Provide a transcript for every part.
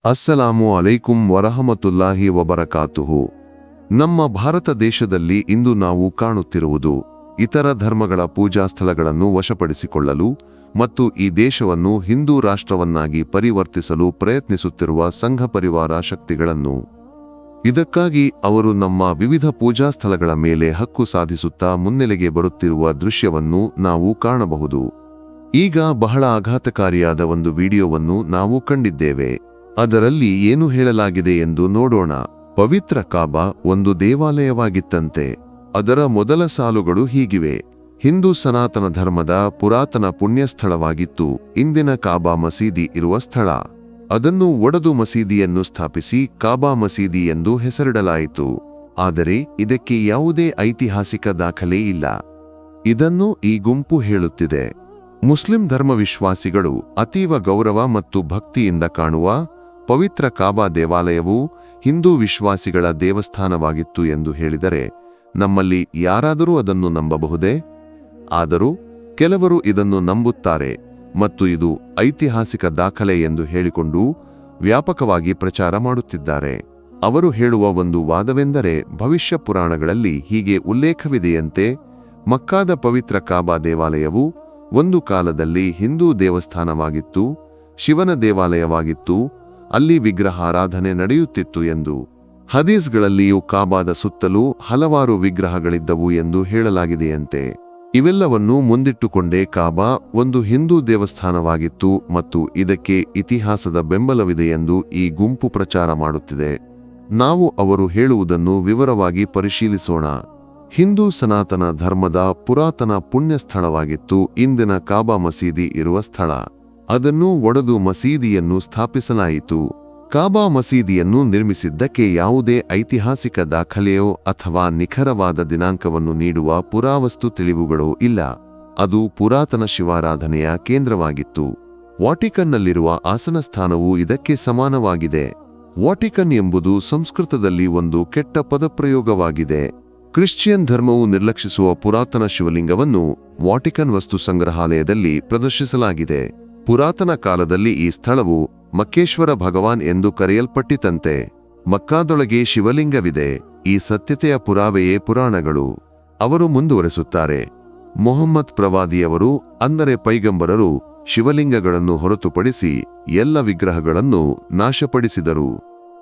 ಅಸ್ಸಲಾಮು ಅಲೈಕುಂ ವರಹಮತುಲ್ಲಾಹಿ ವಬರಕಾತುಹು. ನಮ್ಮ ಭಾರತ ದೇಶದಲ್ಲಿ ಇಂದು ನಾವು ಕಾಣುತ್ತಿರುವುದು ಇತರ ಧರ್ಮಗಳ ಪೂಜಾ ಸ್ಥಳಗಳನ್ನು ವಶಪಡಿಸಿಕೊಳ್ಳಲು ಮತ್ತು ಈ ದೇಶವನ್ನು ಹಿಂದೂ ರಾಷ್ಟ್ರವನ್ನಾಗಿ ಪರಿವರ್ತಿಸಲು ಪ್ರಯತ್ನಿಸುತ್ತಿರುವ ಸಂಘ ಪರಿವಾರ ಶಕ್ತಿಗಳನ್ನು. ಇದಕ್ಕಾಗಿ ಅವರು ನಮ್ಮ ವಿವಿಧ ಪೂಜಾ ಸ್ಥಳಗಳ ಮೇಲೆ ಹಕ್ಕು ಸಾಧಿಸುತ್ತಾ ಮುನ್ನೆಲೆಗೆ ಬರುತ್ತಿರುವ ದೃಶ್ಯವನ್ನು ನಾವು ಕಾಣಬಹುದು. ಈಗ ಬಹಳ ಆಘಾತಕಾರಿಯಾದ ಒಂದು ವಿಡಿಯೋವನ್ನು ನಾವು ಕಂಡಿದ್ದೇವೆ. ಅದರಲ್ಲಿ ಏನು ಹೇಳಲಾಗಿದೆ ಎಂದು ನೋಡೋಣ. ಪವಿತ್ರ ಕಾಬಾ ಒಂದು ದೇವಾಲಯವಾಗಿತ್ತಂತೆ. ಅದರ ಮೊದಲ ಸಾಲುಗಳು ಹೀಗಿವೆ: ಹಿಂದೂ ಸನಾತನ ಧರ್ಮದ ಪುರಾತನ ಪುಣ್ಯಸ್ಥಳವಾಗಿತ್ತು. ಇಂದಿನ ಕಾಬಾ ಮಸೀದಿ ಇರುವ ಸ್ಥಳ. ಅದನ್ನು ಒಡೆದು ಮಸೀದಿಯನ್ನು ಸ್ಥಾಪಿಸಿ ಕಾಬಾ ಮಸೀದಿ ಎಂದು ಹೆಸರಿಡಲಾಯಿತು. ಆದರೆ ಇದಕ್ಕೆ ಯಾವುದೇ ಐತಿಹಾಸಿಕ ದಾಖಲೆ ಇಲ್ಲ. ಇದನ್ನು ಈ ಗುಂಪು ಹೇಳುತ್ತಿದೆ. ಮುಸ್ಲಿಂ ಧರ್ಮವಿಶ್ವಾಸಿಗಳು ಅತೀವ ಗೌರವ ಮತ್ತು ಭಕ್ತಿಯಿಂದ ಕಾಣುವ ಪವಿತ್ರ ಕಾಬಾ ದೇವಾಲಯವು ಹಿಂದೂ ವಿಶ್ವಾಸಿಗಳ ದೇವಸ್ಥಾನವಾಗಿತ್ತು ಎಂದು ಹೇಳಿದರೆ ನಮ್ಮಲ್ಲಿ ಯಾರಾದರೂ ಅದನ್ನು ನಂಬಬಹುದೇ? ಆದರೂ ಕೆಲವರು ಇದನ್ನು ನಂಬುತ್ತಾರೆ ಮತ್ತು ಇದು ಐತಿಹಾಸಿಕ ದಾಖಲೆ ಎಂದು ಹೇಳಿಕೊಂಡು ವ್ಯಾಪಕವಾಗಿ ಪ್ರಚಾರ ಮಾಡುತ್ತಿದ್ದಾರೆ. ಅವರು ಹೇಳುವ ಒಂದು ವಾದವೆಂದರೆ, ಭವಿಷ್ಯ ಪುರಾಣಗಳಲ್ಲಿ ಹೀಗೆ ಉಲ್ಲೇಖವಿದೆಯಂತೆ, ಮಕ್ಕಾದ ಪವಿತ್ರ ಕಾಬಾ ದೇವಾಲಯವು ಒಂದು ಕಾಲದಲ್ಲಿ ಹಿಂದೂ ದೇವಸ್ಥಾನವಾಗಿತ್ತು, ಶಿವನ ದೇವಾಲಯವಾಗಿತ್ತು, ಅಲ್ಲಿ ವಿಗ್ರಹಾರಾಧನೆ ನಡೆಯುತ್ತಿತ್ತು ಎಂದು. ಹದೀಸ್ಗಳಲ್ಲಿಯೂ ಕಾಬಾದ ಸುತ್ತಲೂ ಹಲವಾರು ವಿಗ್ರಹಗಳಿದ್ದವು ಎಂದು ಹೇಳಲಾಗಿದೆಯಂತೆ. ಇವೆಲ್ಲವನ್ನೂ ಮುಂದಿಟ್ಟುಕೊಂಡೇ ಕಾಬಾ ಒಂದು ಹಿಂದೂ ದೇವಸ್ಥಾನವಾಗಿತ್ತು ಮತ್ತು ಇದಕ್ಕೆ ಇತಿಹಾಸದ ಬೆಂಬಲವಿದೆ ಎಂದು ಈ ಗುಂಪು ಪ್ರಚಾರ ಮಾಡುತ್ತಿದೆ. ನಾವು ಅವರು ಹೇಳುವುದನ್ನು ವಿವರವಾಗಿ ಪರಿಶೀಲಿಸೋಣ. ಹಿಂದೂ ಸನಾತನ ಧರ್ಮದ ಪುರಾತನ ಪುಣ್ಯಸ್ಥಳವಾಗಿತ್ತು ಇಂದಿನ ಕಾಬಾ ಮಸೀದಿ ಇರುವ ಸ್ಥಳ. ಅದನ್ನು ಒಡೆದು ಮಸೀದಿಯನ್ನು ಸ್ಥಾಪಿಸಲಾಯಿತು. ಕಾಬಾ ಮಸೀದಿಯನ್ನು ನಿರ್ಮಿಸಿದ್ದಕ್ಕೆ ಯಾವುದೇ ಐತಿಹಾಸಿಕ ದಾಖಲೆಯೋ ಅಥವಾ ನಿಖರವಾದ ದಿನಾಂಕವನ್ನು ನೀಡುವ ಪುರಾವಸ್ತು ತಿಳಿವುಗಳೋ ಇಲ್ಲ. ಅದು ಪುರಾತನ ಶಿವಾರಾಧನೆಯ ಕೇಂದ್ರವಾಗಿತ್ತು. ವಾಟಿಕನ್ನಲ್ಲಿರುವ ಆಸನ ಸ್ಥಾನವು ಇದಕ್ಕೆ ಸಮಾನವಾಗಿದೆ. ವಾಟಿಕನ್ ಎಂಬುದು ಸಂಸ್ಕೃತದಲ್ಲಿ ಒಂದು ಕೆಟ್ಟ ಪದಪ್ರಯೋಗವಾಗಿದೆ. ಕ್ರಿಶ್ಚಿಯನ್ ಧರ್ಮವು ನಿರ್ಲಕ್ಷಿಸುವ ಪುರಾತನ ಶಿವಲಿಂಗವನ್ನು ವಾಟಿಕನ್ ವಸ್ತು ಸಂಗ್ರಹಾಲಯದಲ್ಲಿ ಪ್ರದರ್ಶಿಸಲಾಗಿದೆ. ಪುರಾತನ ಕಾಲದಲ್ಲಿ ಈ ಸ್ಥಳವು ಮಕ್ಕೇಶ್ವರ ಭಗವಾನ್ ಎಂದು ಕರೆಯಲ್ಪಟ್ಟಿತಂತೆ. ಮಕ್ಕಾದೊಳಗೆ ಶಿವಲಿಂಗವಿದೆ. ಈ ಸತ್ಯತೆಯ ಪುರಾವೆಯೇ ಪುರಾಣಗಳು. ಅವರು ಮುಂದುವರೆಸುತ್ತಾರೆ, ಮೊಹಮ್ಮದ್ ಪ್ರವಾದಿಯವರು ಅಂದರೆ ಪೈಗಂಬರರು ಶಿವಲಿಂಗಗಳನ್ನು ಹೊರತುಪಡಿಸಿ ಎಲ್ಲ ವಿಗ್ರಹಗಳನ್ನು ನಾಶಪಡಿಸಿದರು.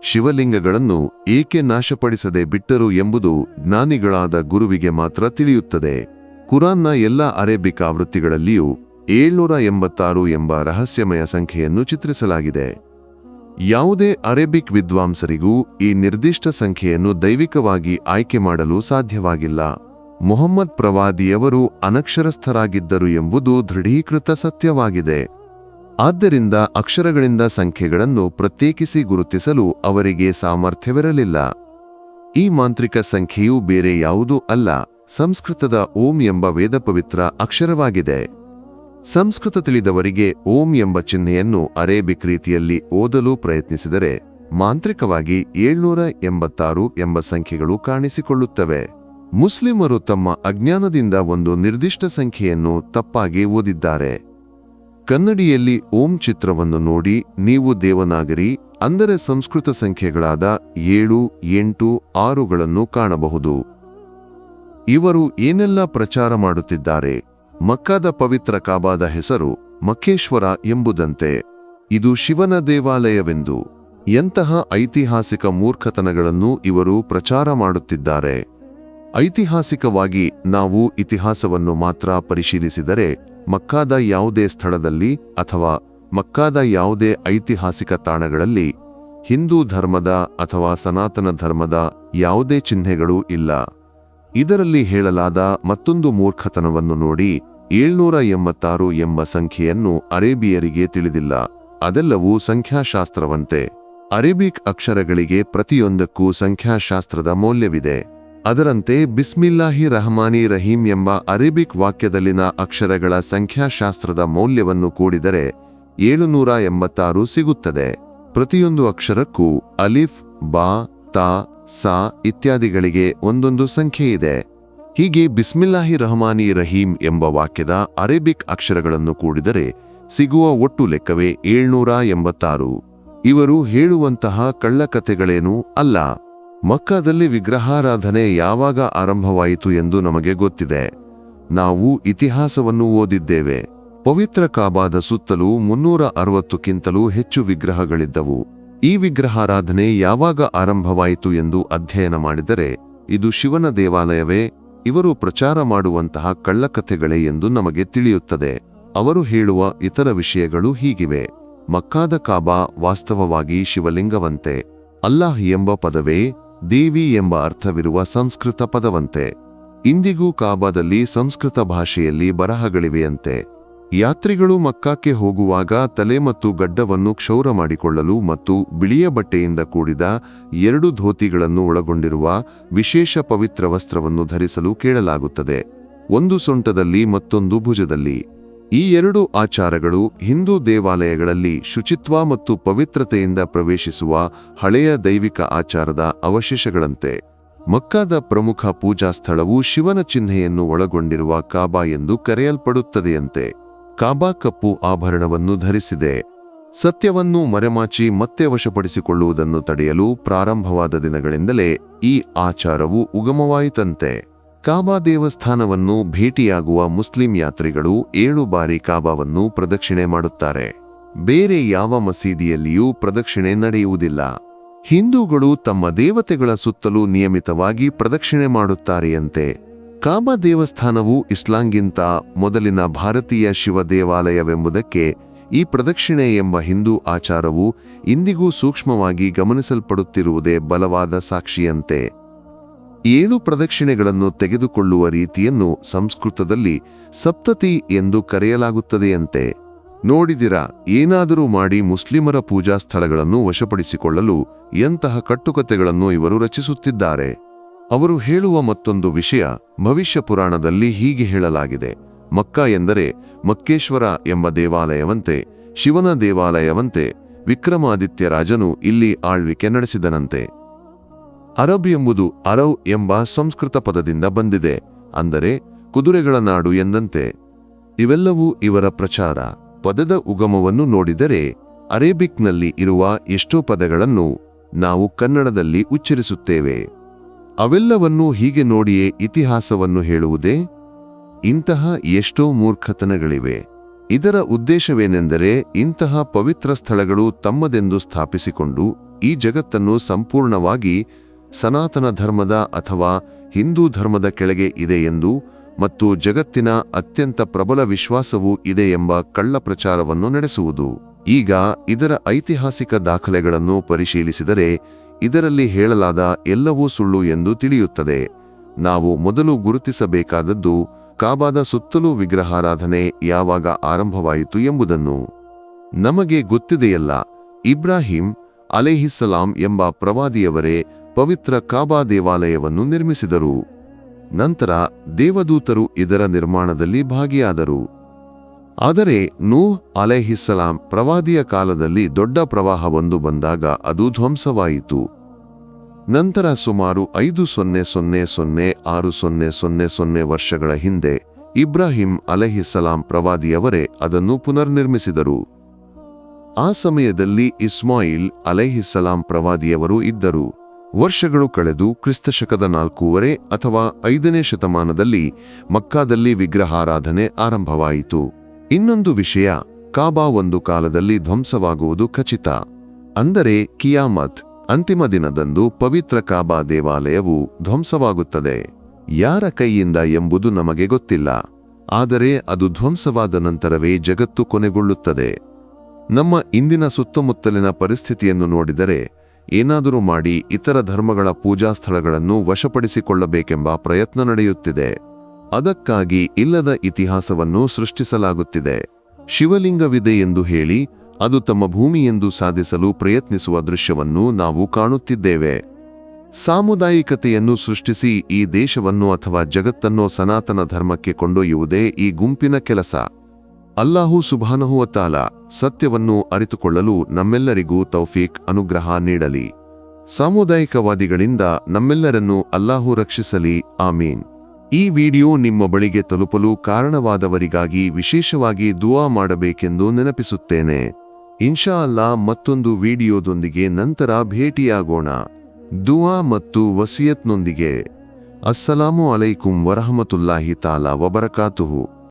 ಶಿವಲಿಂಗಗಳನ್ನು ಏಕೆ ನಾಶಪಡಿಸದೆ ಬಿಟ್ಟರು ಎಂಬುದು ಜ್ಞಾನಿಗಳಾದ ಗುರುವಿಗೆ ಮಾತ್ರ ತಿಳಿಯುತ್ತದೆ. ಕುರಾನ್ನ ಎಲ್ಲ ಅರೇಬಿಕ್ ಆವೃತ್ತಿಗಳಲ್ಲಿಯೂ 786 ಎಂಬ ರಹಸ್ಯಮಯ ಸಂಖ್ಯೆಯನ್ನು ಚಿತ್ರಿಸಲಾಗಿದೆ. ಯಾವುದೇ ಅರೇಬಿಕ್ ವಿದ್ವಾಂಸರಿಗೂ ಈ ನಿರ್ದಿಷ್ಟ ಸಂಖ್ಯೆಯನ್ನು ದೈವಿಕವಾಗಿ ಆಯ್ಕೆ ಮಾಡಲು ಸಾಧ್ಯವಾಗಿಲ್ಲ. ಮೊಹಮ್ಮದ್ ಪ್ರವಾದಿಯವರು ಅನಕ್ಷರಸ್ಥರಾಗಿದ್ದರು ಎಂಬುದು ದೃಢೀಕೃತ ಸತ್ಯವಾಗಿದೆ. ಆದ್ದರಿಂದ ಅಕ್ಷರಗಳಿಂದ ಸಂಖ್ಯೆಗಳನ್ನು ಪ್ರತ್ಯೇಕಿಸಿ ಗುರುತಿಸಲು ಅವರಿಗೆ ಸಾಮರ್ಥ್ಯವಿರಲಿಲ್ಲ. ಈ ಮಾಂತ್ರಿಕ ಸಂಖ್ಯೆಯೂ ಬೇರೆ ಯಾವುದೂ ಅಲ್ಲ, ಸಂಸ್ಕೃತದ ಓಂ ಎಂಬ ವೇದಪವಿತ್ರ ಅಕ್ಷರವಾಗಿದೆ. ಸಂಸ್ಕೃತ ತಿಳಿದವರಿಗೆ ಓಂ ಎಂಬ ಚಿಹ್ನೆಯನ್ನು ಅರೇಬಿಕ್ ರೀತಿಯಲ್ಲಿ ಓದಲು ಪ್ರಯತ್ನಿಸಿದರೆ ಮಾಂತ್ರಿಕವಾಗಿ 786 ಎಂಬ ಸಂಖ್ಯೆಗಳು ಕಾಣಿಸಿಕೊಳ್ಳುತ್ತವೆ. ಮುಸ್ಲಿಮರು ತಮ್ಮ ಅಜ್ಞಾನದಿಂದ ಒಂದು ನಿರ್ದಿಷ್ಟ ಸಂಖ್ಯೆಯನ್ನು ತಪ್ಪಾಗಿ ಓದಿದ್ದಾರೆ. ಕನ್ನಡಿಯಲ್ಲಿ ಓಂ ಚಿತ್ರವನ್ನು ನೋಡಿ ನೀವು ದೇವನಾಗರಿ ಅಂದರೆ ಸಂಸ್ಕೃತ ಸಂಖ್ಯೆಗಳಾದ 7, 8, 6ಗಳನ್ನು ಕಾಣಬಹುದು. ಇವರು ಏನೆಲ್ಲ ಪ್ರಚಾರ ಮಾಡುತ್ತಿದ್ದಾರೆ? ಮಕ್ಕಾದ ಪವಿತ್ರ ಕಾಬಾದ ಹೆಸರು ಮಕ್ಕೇಶ್ವರ ಎಂಬುದಂತೆ. ಇದು ಶಿವನ ದೇವಾಲಯವೆಂದು. ಎಂತಹ ಐತಿಹಾಸಿಕ ಮೂರ್ಖತನಗಳನ್ನು ಇವರು ಪ್ರಚಾರ ಮಾಡುತ್ತಿದ್ದಾರೆ! ಐತಿಹಾಸಿಕವಾಗಿ ನಾವು ಇತಿಹಾಸವನ್ನು ಮಾತ್ರ ಪರಿಶೀಲಿಸಿದರೆ ಮಕ್ಕಾದ ಯಾವುದೇ ಸ್ಥಳದಲ್ಲಿ ಅಥವಾ ಮಕ್ಕಾದ ಯಾವುದೇ ಐತಿಹಾಸಿಕ ತಾಣಗಳಲ್ಲಿ ಹಿಂದೂ ಧರ್ಮದ ಅಥವಾ ಸನಾತನ ಧರ್ಮದ ಯಾವುದೇ ಚಿಹ್ನೆಗಳೂ ಇಲ್ಲ. ಇದರಲ್ಲಿ ಹೇಳಲಾದ ಮತ್ತೊಂದು ಮೂರ್ಖತನವನ್ನು ನೋಡಿ. 786 ಎಂಬ ಸಂಖ್ಯೆಯನ್ನು ಅರೇಬಿಯರಿಗೆ ತಿಳಿದಿಲ್ಲ. ಅದೆಲ್ಲವೂ ಸಂಖ್ಯಾಶಾಸ್ತ್ರವಂತೆ. ಅರೇಬಿಕ್ ಅಕ್ಷರಗಳಿಗೆ ಪ್ರತಿಯೊಂದಕ್ಕೂ ಸಂಖ್ಯಾಶಾಸ್ತ್ರದ ಮೌಲ್ಯವಿದೆ. ಅದರಂತೆ ಬಿಸ್ಮಿಲ್ಲಾಹಿ ರಹಮಾನಿ ರಹೀಂ ಎಂಬ ಅರೇಬಿಕ್ ವಾಕ್ಯದಲ್ಲಿನ ಅಕ್ಷರಗಳ ಸಂಖ್ಯಾಶಾಸ್ತ್ರದ ಮೌಲ್ಯವನ್ನು ಕೂಡಿದರೆ 786 ಸಿಗುತ್ತದೆ. ಪ್ರತಿಯೊಂದು ಅಕ್ಷರಕ್ಕೂ ಅಲಿಫ್, ಬಾ, ತಾ, ಸಾ ಇತ್ಯಾದಿಗಳಿಗೆ ಒಂದೊಂದು ಸಂಖ್ಯೆಯಿದೆ. ಹೀಗೆ ಬಿಸ್ಮಿಲ್ಲಾಹಿ ರಹಮಾನಿ ರಹೀಂ ಎಂಬ ವಾಕ್ಯದ ಅರೇಬಿಕ್ ಅಕ್ಷರಗಳನ್ನು ಕೂಡಿದರೆ ಸಿಗುವ ಒಟ್ಟು ಲೆಕ್ಕವೇ 786. ಇವರು ಹೇಳುವಂತಹ ಕಳ್ಳಕಥೆಗಳೇನೂ ಅಲ್ಲ. ಮಕ್ಕಾದಲ್ಲಿ ವಿಗ್ರಹಾರಾಧನೆ ಯಾವಾಗ ಆರಂಭವಾಯಿತು ಎಂದು ನಮಗೆ ಗೊತ್ತಿದೆ. ನಾವು ಇತಿಹಾಸವನ್ನು ಓದಿದ್ದೇವೆ. ಪವಿತ್ರ ಕಾಬಾದ ಸುತ್ತಲೂ 360ಕ್ಕಿಂತಲೂ ಹೆಚ್ಚು ವಿಗ್ರಹಗಳಿದ್ದವು. ಈ ವಿಗ್ರಹಾರಾಧನೆ ಯಾವಾಗ ಆರಂಭವಾಯಿತು ಎಂದು ಅಧ್ಯಯನ ಮಾಡಿದರೆ ಇದು ಶಿವನ ದೇವಾಲಯವೇ, ಇವರು ಪ್ರಚಾರ ಮಾಡುವಂತಹ ಕಳ್ಳಕಥೆಗಳೇ ಎಂದು ನಮಗೆ ತಿಳಿಯುತ್ತದೆ. ಅವರು ಹೇಳುವ ಇತರ ವಿಷಯಗಳು ಹೀಗಿವೆ. ಮಕ್ಕಾದ ಕಾಬಾ ವಾಸ್ತವವಾಗಿ ಶಿವಲಿಂಗವಂತೆ. ಅಲ್ಲಾಹ್ ಎಂಬ ಪದವೇ ದೇವಿ ಎಂಬ ಅರ್ಥವಿರುವ ಸಂಸ್ಕೃತ ಪದವಂತೆ. ಇಂದಿಗೂ ಕಾಬಾದಲ್ಲಿ ಸಂಸ್ಕೃತ ಭಾಷೆಯಲ್ಲಿ ಬರಹಗಳಿವೆಯಂತೆ. ಯಾತ್ರಿಗಳು ಮಕ್ಕಾಕ್ಕೆ ಹೋಗುವಾಗ ತಲೆ ಮತ್ತು ಗಡ್ಡವನ್ನು ಕ್ಷೌರ ಮಾಡಿಕೊಳ್ಳಲು ಮತ್ತು ಬಿಳಿಯ ಬಟ್ಟೆಯಿಂದ ಕೂಡಿದ 2 ಧೋತಿಗಳನ್ನು ಒಳಗೊಂಡಿರುವ ವಿಶೇಷ ಪವಿತ್ರ ವಸ್ತ್ರವನ್ನು ಧರಿಸಲು ಕೇಳಲಾಗುತ್ತದೆ, ಒಂದು ಸೊಂಟದಲ್ಲಿ ಮತ್ತೊಂದು ಭುಜದಲ್ಲಿ. ಈ 2 ಆಚಾರಗಳು ಹಿಂದೂ ದೇವಾಲಯಗಳಲ್ಲಿ ಶುಚಿತ್ವ ಮತ್ತು ಪವಿತ್ರತೆಯಿಂದ ಪ್ರವೇಶಿಸುವ ಹಳೆಯ ದೈವಿಕ ಆಚಾರದ ಅವಶೇಷಗಳಂತೆ. ಮಕ್ಕಾದ ಪ್ರಮುಖ ಪೂಜಾ ಸ್ಥಳವು ಶಿವನ ಚಿಹ್ನೆಯನ್ನು ಒಳಗೊಂಡಿರುವ ಕಾಬಾ ಎಂದು ಕರೆಯಲ್ಪಡುತ್ತದೆಯಂತೆ. ಕಾಬಾ ಕಪ್ಪು ಆಭರಣವನ್ನು ಧರಿಸಿದೆ. ಸತ್ಯವನ್ನು ಮರೆಮಾಚಿ ಮತ್ತೆ ವಶಪಡಿಸಿಕೊಳ್ಳುವುದನ್ನು ತಡೆಯಲು ಪ್ರಾರಂಭವಾದ ದಿನಗಳಿಂದಲೇ ಈ ಆಚಾರವು ಉಗಮವಾಯಿತಂತೆ. ಕಾಬಾ ದೇವಸ್ಥಾನವನ್ನು ಭೇಟಿಯಾಗುವ ಮುಸ್ಲಿಂ ಯಾತ್ರಿಗಳು 7 ಬಾರಿ ಕಾಬಾವನ್ನು ಪ್ರದಕ್ಷಿಣೆ ಮಾಡುತ್ತಾರೆ. ಬೇರೆ ಯಾವ ಮಸೀದಿಯಲ್ಲಿಯೂ ಪ್ರದಕ್ಷಿಣೆ ನಡೆಯುವುದಿಲ್ಲ. ಹಿಂದೂಗಳು ತಮ್ಮ ದೇವತೆಗಳ ಸುತ್ತಲೂ ನಿಯಮಿತವಾಗಿ ಪ್ರದಕ್ಷಿಣೆ ಮಾಡುತ್ತಾರೆಯಂತೆ. ಕಾಬಾ ದೇವಸ್ಥಾನವು ಇಸ್ಲಾಂಗಿಂತ ಮೊದಲಿನ ಭಾರತೀಯ ಶಿವ ದೇವಾಲಯವೆಂಬುದಕ್ಕೆ ಈ ಪ್ರದಕ್ಷಿಣೆ ಎಂಬ ಹಿಂದೂ ಆಚಾರವು ಇಂದಿಗೂ ಸೂಕ್ಷ್ಮವಾಗಿ ಗಮನಿಸಲ್ಪಡುತ್ತಿರುವುದೇ ಬಲವಾದ ಸಾಕ್ಷಿಯಂತೆ. 7 ಪ್ರದಕ್ಷಿಣೆಗಳನ್ನು ತೆಗೆದುಕೊಳ್ಳುವ ರೀತಿಯನ್ನು ಸಂಸ್ಕೃತದಲ್ಲಿ ಸಪ್ತತಿ ಎಂದು ಕರೆಯಲಾಗುತ್ತದೆಯಂತೆ. ನೋಡಿದಿರಾ, ಏನಾದರೂ ಮಾಡಿ ಮುಸ್ಲಿಮರ ಪೂಜಾ ಸ್ಥಳಗಳನ್ನು ವಶಪಡಿಸಿಕೊಳ್ಳಲು ಎಂತಹ ಕಟ್ಟುಕತೆಗಳನ್ನು ಇವರು ರಚಿಸುತ್ತಿದ್ದಾರೆ. ಅವರು ಹೇಳುವ ಮತ್ತೊಂದು ವಿಷಯ ಭವಿಷ್ಯ ಪುರಾಣದಲ್ಲಿ ಹೀಗೆ ಹೇಳಲಾಗಿದೆ. ಮಕ್ಕಾ ಎಂದರೆ ಮಕ್ಕೇಶ್ವರ ಎಂಬ ದೇವಾಲಯವಂತೆ, ಶಿವನ ದೇವಾಲಯವಂತೆ. ವಿಕ್ರಮಾದಿತ್ಯ ರಾಜನು ಇಲ್ಲಿ ಆಳ್ವಿಕೆ ನಡೆಸಿದನಂತೆ. ಅರಬ್ ಎಂಬುದು ಅರವ್ ಎಂಬ ಸಂಸ್ಕೃತ ಪದದಿಂದ ಬಂದಿದೆ, ಅಂದರೆ ಕುದುರೆಗಳ ನಾಡು ಎಂದಂತೆ. ಇವೆಲ್ಲವೂ ಇವರ ಪ್ರಚಾರ. ಪದದ ಉಗಮವನ್ನು ನೋಡಿದರೆ ಅರೇಬಿಕ್ನಲ್ಲಿ ಇರುವ ಎಷ್ಟೋ ಪದಗಳನ್ನು ನಾವು ಕನ್ನಡದಲ್ಲಿ ಉಚ್ಚರಿಸುತ್ತೇವೆ. ಅವೆಲ್ಲವನ್ನೂ ಹೀಗೆ ನೋಡಿಯೇ ಇತಿಹಾಸವನ್ನು ಹೇಳುವುದೇ? ಇಂತಹ ಎಷ್ಟೋ ಮೂರ್ಖತನಗಳಿವೆ. ಇದರ ಉದ್ದೇಶವೇನೆಂದರೆ ಇಂತಹ ಪವಿತ್ರ ಸ್ಥಳಗಳು ತಮ್ಮದೆಂದು ಸ್ಥಾಪಿಸಿಕೊಂಡು ಈ ಜಗತ್ತನ್ನು ಸಂಪೂರ್ಣವಾಗಿ ಸನಾತನ ಧರ್ಮದ ಅಥವಾ ಹಿಂದೂ ಧರ್ಮದ ಕೆಳಗೆ ಇದೆ ಎಂದು ಮತ್ತು ಜಗತ್ತಿನ ಅತ್ಯಂತ ಪ್ರಬಲ ವಿಶ್ವಾಸವೂ ಇದೆ ಎಂಬ ಕಳ್ಳ ಪ್ರಚಾರವನ್ನು ನಡೆಸುವುದು. ಈಗ ಇದರ ಐತಿಹಾಸಿಕ ದಾಖಲೆಗಳನ್ನು ಪರಿಶೀಲಿಸಿದರೆ ಇದರಲ್ಲಿ ಹೇಳಲಾದ ಎಲ್ಲವೂ ಸುಳ್ಳು ಎಂದು ತಿಳಿಯುತ್ತದೆ. ನಾವು ಮೊದಲು ಗುರುತಿಸಬೇಕಾದದ್ದು ಕಾಬಾದ ಸುತ್ತಲೂ ವಿಗ್ರಹಾರಾಧನೆ ಯಾವಾಗ ಆರಂಭವಾಯಿತು ಎಂಬುದನ್ನು. ನಮಗೆ ಗೊತ್ತಿದೆಯಲ್ಲ, ಇಬ್ರಾಹಿಂ ಅಲೈಹಿಸ್ಸಲಾಂ ಎಂಬ ಪ್ರವಾದಿಯವರೇ ಪವಿತ್ರ ಕಾಬಾ ದೇವಾಲಯವನ್ನು ನಿರ್ಮಿಸಿದರು. ನಂತರ ದೇವದೂತರು ಇದರ ನಿರ್ಮಾಣದಲ್ಲಿ ಭಾಗಿಯಾದರು. ಆದರೆ ನೂಹ್ ಅಲೈಹಿಸ್ಸಲಾಂ ಪ್ರವಾದಿಯ ಕಾಲದಲ್ಲಿ ದೊಡ್ಡ ಪ್ರವಾಹವೊಂದು ಬಂದಾಗ ಅದು ಧ್ವಂಸವಾಯಿತು. ನಂತರ ಸುಮಾರು 5000–6000 ವರ್ಷಗಳ ಹಿಂದೆ ಇಬ್ರಾಹಿಂ ಅಲೈಹಿಸ್ಸಲಾಂ ಪ್ರವಾದಿಯವರೇ ಅದನ್ನು ಪುನರ್ನಿರ್ಮಿಸಿದರು. ಆ ಸಮಯದಲ್ಲಿ ಇಸ್ಮಾಯಿಲ್ ಅಲೈಹಿಸ್ಸಲಾಂ ಪ್ರವಾದಿಯವರು ಇದ್ದರು. ವರ್ಷಗಳು ಕಳೆದು ಕ್ರಿಸ್ತಶಕದ 4ನೇ ಅಥವಾ 5ನೇ ಶತಮಾನದಲ್ಲಿ ಮಕ್ಕಾದಲ್ಲಿ ವಿಗ್ರಹಾರಾಧನೆ ಆರಂಭವಾಯಿತು. ಇನ್ನೊಂದು ವಿಷಯ, ಕಾಬಾ ಒಂದು ಕಾಲದಲ್ಲಿ ಧ್ವಂಸವಾಗುವುದು ಖಚಿತ. ಅಂದರೆ ಕಿಯಾಮತ್ ಅಂತಿಮ ದಿನದಂದು ಪವಿತ್ರ ಕಾಬಾ ದೇವಾಲಯವು ಧ್ವಂಸವಾಗುತ್ತದೆ. ಯಾರ ಕೈಯಿಂದ ಎಂಬುದು ನಮಗೆ ಗೊತ್ತಿಲ್ಲ. ಆದರೆ ಅದು ಧ್ವಂಸವಾದ ನಂತರವೇ ಜಗತ್ತು ಕೊನೆಗೊಳ್ಳುತ್ತದೆ. ನಮ್ಮ ಇಂದಿನ ಸುತ್ತಮುತ್ತಲಿನ ಪರಿಸ್ಥಿತಿಯನ್ನು ನೋಡಿದರೆ ಏನಾದರೂ ಮಾಡಿ ಇತರ ಧರ್ಮಗಳ ಪೂಜಾ ಸ್ಥಳಗಳನ್ನು ವಶಪಡಿಸಿಕೊಳ್ಳಬೇಕೆಂಬ ಪ್ರಯತ್ನ ನಡೆಯುತ್ತಿದೆ. ಅದಕ್ಕಾಗಿ ಇಲ್ಲದ ಇತಿಹಾಸವನ್ನು ಸೃಷ್ಟಿಸಲಾಗುತ್ತಿದೆ. ಶಿವಲಿಂಗವಿದೆ ಎಂದು ಹೇಳಿ ಅದು ತಮ್ಮ ಭೂಮಿ ಎಂದು ಸಾಧಿಸಲು ಪ್ರಯತ್ನಿಸುವ ದೃಶ್ಯವನ್ನು ನಾವು ಕಾಣುತ್ತಿದ್ದೇವೆ. ಸಾಮುದಾಯಿಕತೆಯನ್ನು ಸೃಷ್ಟಿಸಿ ಈ ದೇಶವನ್ನು ಅಥವಾ ಜಗತ್ತನ್ನು ಸನಾತನ ಧರ್ಮಕ್ಕೆ ಕೊಂಡೊಯ್ಯುವುದೇ ಈ ಗುಂಪಿನ ಕೆಲಸ. ಅಲ್ಲಾಹು ಸುಬ್ಹಾನಹು ವ ತಆಲಾ ಸತ್ಯವನ್ನು ಅರಿತುಕೊಳ್ಳಲು ನಮ್ಮೆಲ್ಲರಿಗೂ ತೌಫೀಕ್ ಅನುಗ್ರಹ ನೀಡಲಿ. ಸಾಮುದಾಯಿಕವಾದಿಗಳಿಂದ ನಮ್ಮೆಲ್ಲರನ್ನೂ ಅಲ್ಲಾಹು ರಕ್ಷಿಸಲಿ, ಆಮೀನ್. ಈ ವಿಡಿಯೋ ನಿಮ್ಮ ಬಳಿಗೆ ತಲುಪಲು ಕಾರಣವಾದವರಿಗಾಗಿ ವಿಶೇಷವಾಗಿ ದುಆ ಮಾಡಬೇಕೆಂದು ನೆನಪಿಸುತ್ತೇನೆ. ಇನ್ಶಾ ಅಲ್ಲಾ ಮತ್ತೊಂದು ವಿಡಿಯೋದೊಂದಿಗೆ ನಂತರ ಭೇಟಿಯಾಗೋಣ. ದುಆ ಮತ್ತು ವಸಿಯತ್ನೊಂದಿಗೆ. ಅಸ್ಸಲಾಮು ಅಲೈಕುಂ ವರಹಮತುಲ್ಲಾಹಿ ತಾಲಾ ವಬರಕಾತುಹು.